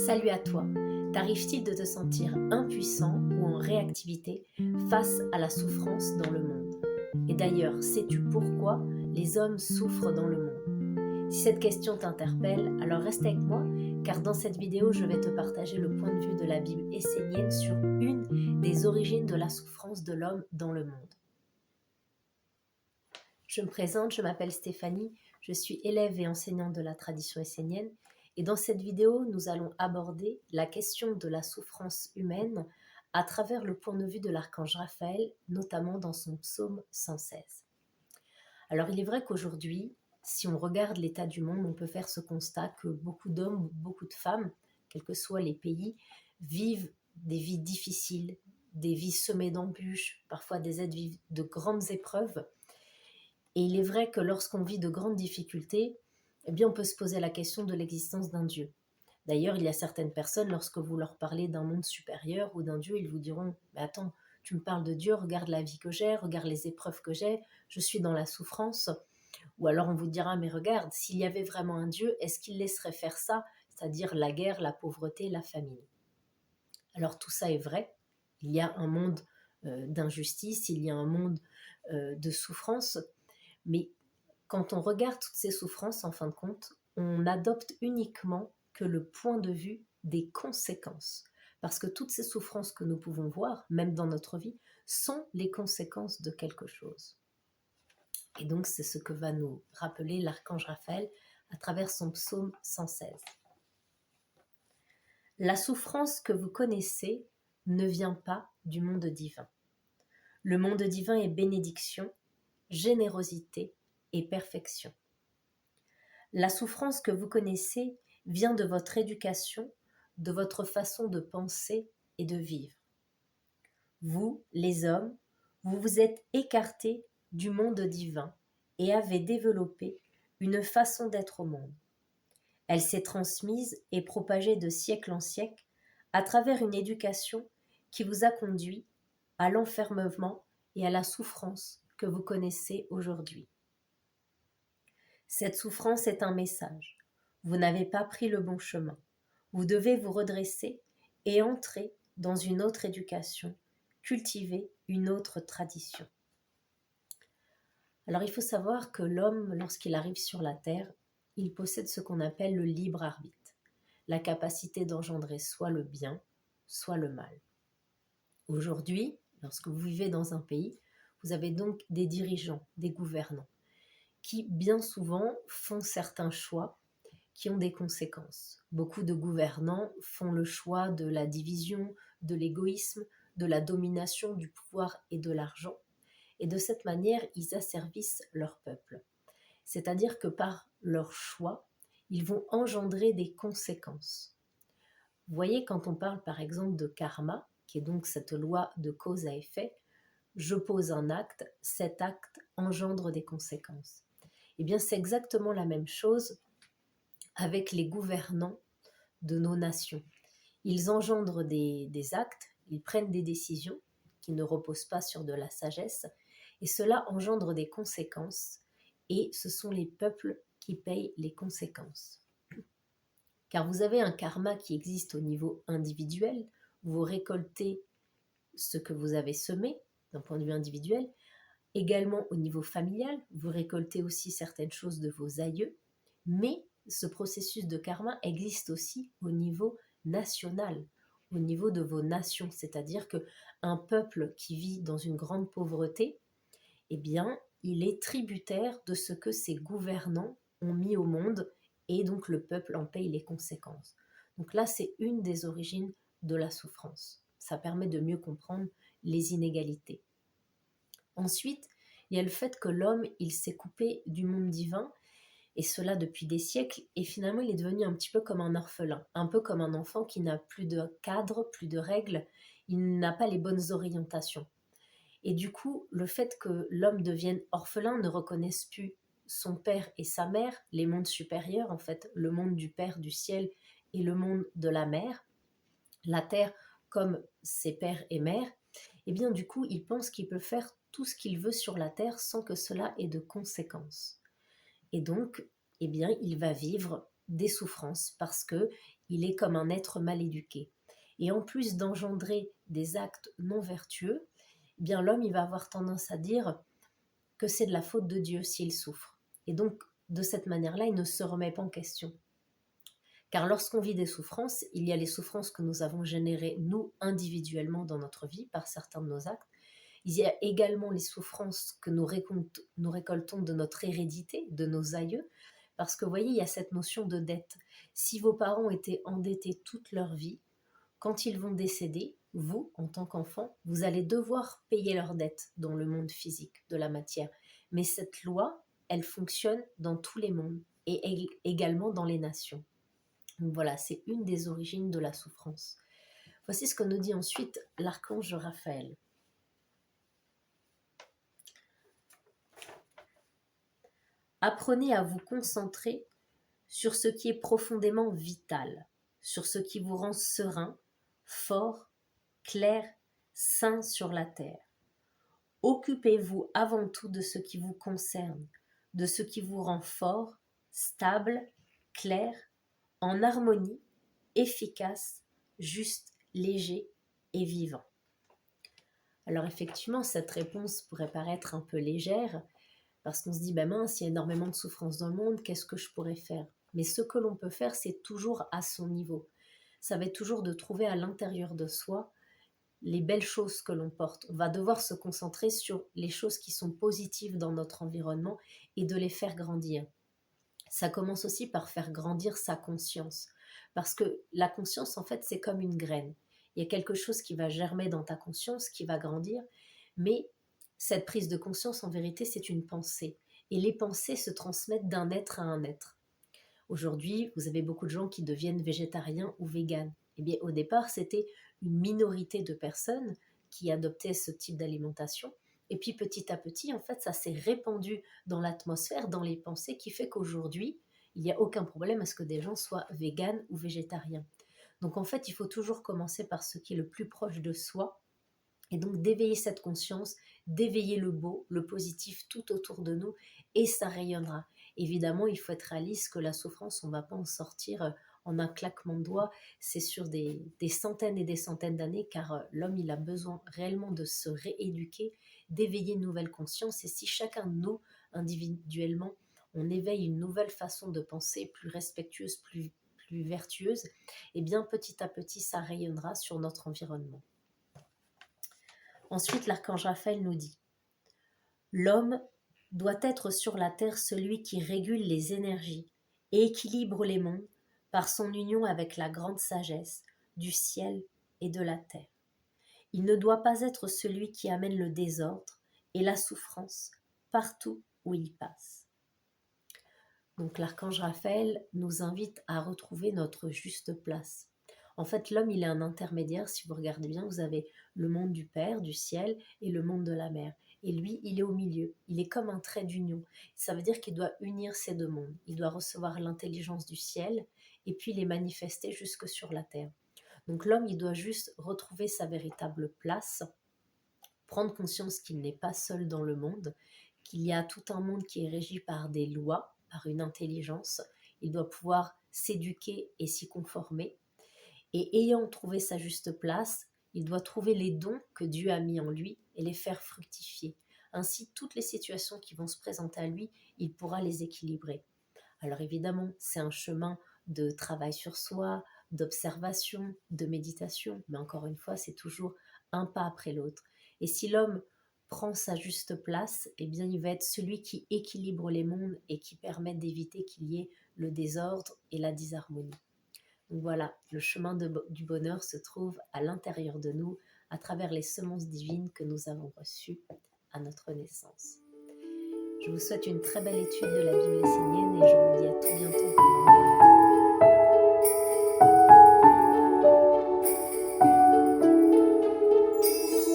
Salut à toi. T'arrive-t-il de te sentir impuissant ou en réactivité face à la souffrance dans le monde? Et d'ailleurs, sais-tu pourquoi les hommes souffrent dans le monde? Si cette question t'interpelle, alors reste avec moi, car dans cette vidéo, je vais te partager le point de vue de la Bible essénienne sur une des origines de la souffrance de l'homme dans le monde. Je me présente, je m'appelle Stéphanie, je suis élève et enseignante de la tradition essénienne et dans cette vidéo, nous allons aborder la question de la souffrance humaine à travers le point de vue de l'archange Raphaël, notamment dans son psaume 116. Alors il est vrai qu'aujourd'hui, si on regarde l'état du monde, on peut faire ce constat que beaucoup d'hommes, beaucoup de femmes, quels que soient les pays, vivent des vies difficiles, des vies semées d'embûches, parfois des aides vivent de grandes épreuves. Et il est vrai que lorsqu'on vit de grandes difficultés, eh bien on peut se poser la question de l'existence d'un Dieu. D'ailleurs, il y a certaines personnes, lorsque vous leur parlez d'un monde supérieur ou d'un Dieu, ils vous diront « Mais attends, tu me parles de Dieu, regarde la vie que j'ai, regarde les épreuves que j'ai, je suis dans la souffrance. » Ou alors on vous dira « Mais regarde, s'il y avait vraiment un Dieu, est-ce qu'il laisserait faire ça, c'est-à-dire la guerre, la pauvreté, la famine ?» Alors tout ça est vrai, il y a un monde d'injustice, il y a un monde de souffrance, mais quand on regarde toutes ces souffrances, en fin de compte, on n'adopte uniquement que le point de vue des conséquences. Parce que toutes ces souffrances que nous pouvons voir, même dans notre vie, sont les conséquences de quelque chose. Et donc c'est ce que va nous rappeler l'archange Raphaël à travers son psaume 116. La souffrance que vous connaissez ne vient pas du monde divin. Le monde divin est bénédiction, générosité et perfection. La souffrance que vous connaissez vient de votre éducation, de votre façon de penser et de vivre. Vous, les hommes, vous vous êtes écartés du monde divin et avez développé une façon d'être au monde. Elle s'est transmise et propagée de siècle en siècle à travers une éducation qui vous a conduit à l'enfermement et à la souffrance que vous connaissez aujourd'hui. Cette souffrance est un message. Vous n'avez pas pris le bon chemin. Vous devez vous redresser et entrer dans une autre éducation, cultiver une autre tradition. Alors il faut savoir que l'homme, lorsqu'il arrive sur la terre, il possède ce qu'on appelle le libre arbitre, la capacité d'engendrer soit le bien, soit le mal. Aujourd'hui, lorsque vous vivez dans un pays, vous avez donc des dirigeants, des gouvernants, qui bien souvent font certains choix qui ont des conséquences. Beaucoup de gouvernants font le choix de la division, de l'égoïsme, de la domination du pouvoir et de l'argent. Et de cette manière, ils asservissent leur peuple. C'est-à-dire que par leur choix, ils vont engendrer des conséquences. Vous voyez, quand on parle par exemple de karma, qui est donc cette loi de cause à effet, je pose un acte, cet acte engendre des conséquences. Eh bien, c'est exactement la même chose avec les gouvernants de nos nations. Ils engendrent des actes, ils prennent des décisions qui ne reposent pas sur de la sagesse, et cela engendre des conséquences, et ce sont les peuples qui payent les conséquences. Car vous avez un karma qui existe au niveau individuel, vous récoltez ce que vous avez semé d'un point de vue individuel, également au niveau familial, vous récoltez aussi certaines choses de vos aïeux, mais ce processus de karma existe aussi au niveau national, au niveau de vos nations, c'est-à-dire qu'un peuple qui vit dans une grande pauvreté, eh bien, il est tributaire de ce que ses gouvernants ont mis au monde et donc le peuple en paye les conséquences. Donc là, c'est une des origines de la souffrance. Ça permet de mieux comprendre les inégalités. Ensuite, il y a le fait que l'homme, il s'est coupé du monde divin, et cela depuis des siècles, et finalement il est devenu un petit peu comme un orphelin, un peu comme un enfant qui n'a plus de cadre, plus de règles, il n'a pas les bonnes orientations. Et du coup, le fait que l'homme devienne orphelin, ne reconnaisse plus son père et sa mère, les mondes supérieurs, en fait, le monde du père, du ciel, et le monde de la mère, la terre comme ses pères et mères, et bien du coup, il pense qu'il peut faire tout ce qu'il veut sur la terre sans que cela ait de conséquences. Et donc, eh bien, il va vivre des souffrances parce que il est comme un être mal éduqué. Et en plus d'engendrer des actes non vertueux, eh bien l'homme il va avoir tendance à dire que c'est de la faute de Dieu s'il souffre. Et donc, de cette manière-là, il ne se remet pas en question. Car lorsqu'on vit des souffrances, il y a les souffrances que nous avons générées, nous, individuellement dans notre vie, par certains de nos actes. Il y a également les souffrances que nous récoltons de notre hérédité, de nos aïeux. Parce que, vous voyez, il y a cette notion de dette. Si vos parents étaient endettés toute leur vie, quand ils vont décéder, vous, en tant qu'enfant, vous allez devoir payer leurs dettes dans le monde physique, de la matière. Mais cette loi, elle fonctionne dans tous les mondes et également dans les nations. Donc voilà, c'est une des origines de la souffrance. Voici ce que nous dit ensuite l'archange Raphaël. Apprenez à vous concentrer sur ce qui est profondément vital, sur ce qui vous rend serein, fort, clair, sain sur la terre. Occupez-vous avant tout de ce qui vous concerne, de ce qui vous rend fort, stable, clair, en harmonie, efficace, juste, léger et vivant. Alors effectivement, cette réponse pourrait paraître un peu légère, parce qu'on se dit, mince, il y a énormément de souffrance dans le monde, qu'est-ce que je pourrais faire? Mais ce que l'on peut faire, c'est toujours à son niveau. Ça va être toujours de trouver à l'intérieur de soi les belles choses que l'on porte. On va devoir se concentrer sur les choses qui sont positives dans notre environnement et de les faire grandir. Ça commence aussi par faire grandir sa conscience. Parce que la conscience, en fait, c'est comme une graine. Il y a quelque chose qui va germer dans ta conscience, qui va grandir, mais cette prise de conscience, en vérité, c'est une pensée. Et les pensées se transmettent d'un être à un être. Aujourd'hui, vous avez beaucoup de gens qui deviennent végétariens ou véganes. Eh bien, au départ, c'était une minorité de personnes qui adoptaient ce type d'alimentation. Et puis, petit à petit, en fait, ça s'est répandu dans l'atmosphère, dans les pensées, qui fait qu'aujourd'hui, il n'y a aucun problème à ce que des gens soient véganes ou végétariens. Donc, en fait, il faut toujours commencer par ce qui est le plus proche de soi. Et donc, d'éveiller cette conscience, d'éveiller le beau, le positif tout autour de nous, et ça rayonnera. Évidemment, il faut être réaliste que la souffrance, on ne va pas en sortir en un claquement de doigts, c'est sur des centaines et des centaines d'années, car l'homme, il a besoin réellement de se rééduquer, d'éveiller une nouvelle conscience, et si chacun de nous, individuellement, on éveille une nouvelle façon de penser, plus respectueuse, plus vertueuse, et bien petit à petit, ça rayonnera sur notre environnement. Ensuite, l'archange Raphaël nous dit « L'homme doit être sur la terre celui qui régule les énergies et équilibre les mondes par son union avec la grande sagesse du ciel et de la terre. Il ne doit pas être celui qui amène le désordre et la souffrance partout où il passe. » Donc l'archange Raphaël nous invite à retrouver notre juste place. En fait, l'homme, il est un intermédiaire. Si vous regardez bien, vous avez le monde du Père, du ciel, et le monde de la mer. Et lui, il est au milieu. Il est comme un trait d'union. Ça veut dire qu'il doit unir ces deux mondes. Il doit recevoir l'intelligence du ciel et puis les manifester jusque sur la terre. Donc l'homme, il doit juste retrouver sa véritable place, prendre conscience qu'il n'est pas seul dans le monde, qu'il y a tout un monde qui est régi par des lois, par une intelligence. Il doit pouvoir s'éduquer et s'y conformer. Et ayant trouvé sa juste place, il doit trouver les dons que Dieu a mis en lui et les faire fructifier. Ainsi, toutes les situations qui vont se présenter à lui, il pourra les équilibrer. Alors évidemment, c'est un chemin de travail sur soi, d'observation, de méditation, mais encore une fois, c'est toujours un pas après l'autre. Et si l'homme prend sa juste place, eh bien il va être celui qui équilibre les mondes et qui permet d'éviter qu'il y ait le désordre et la disharmonie. Donc voilà, le chemin du bonheur se trouve à l'intérieur de nous, à travers les semences divines que nous avons reçues à notre naissance. Je vous souhaite une très belle étude de la Bible essénienne et je vous dis à tout bientôt pour un nouvel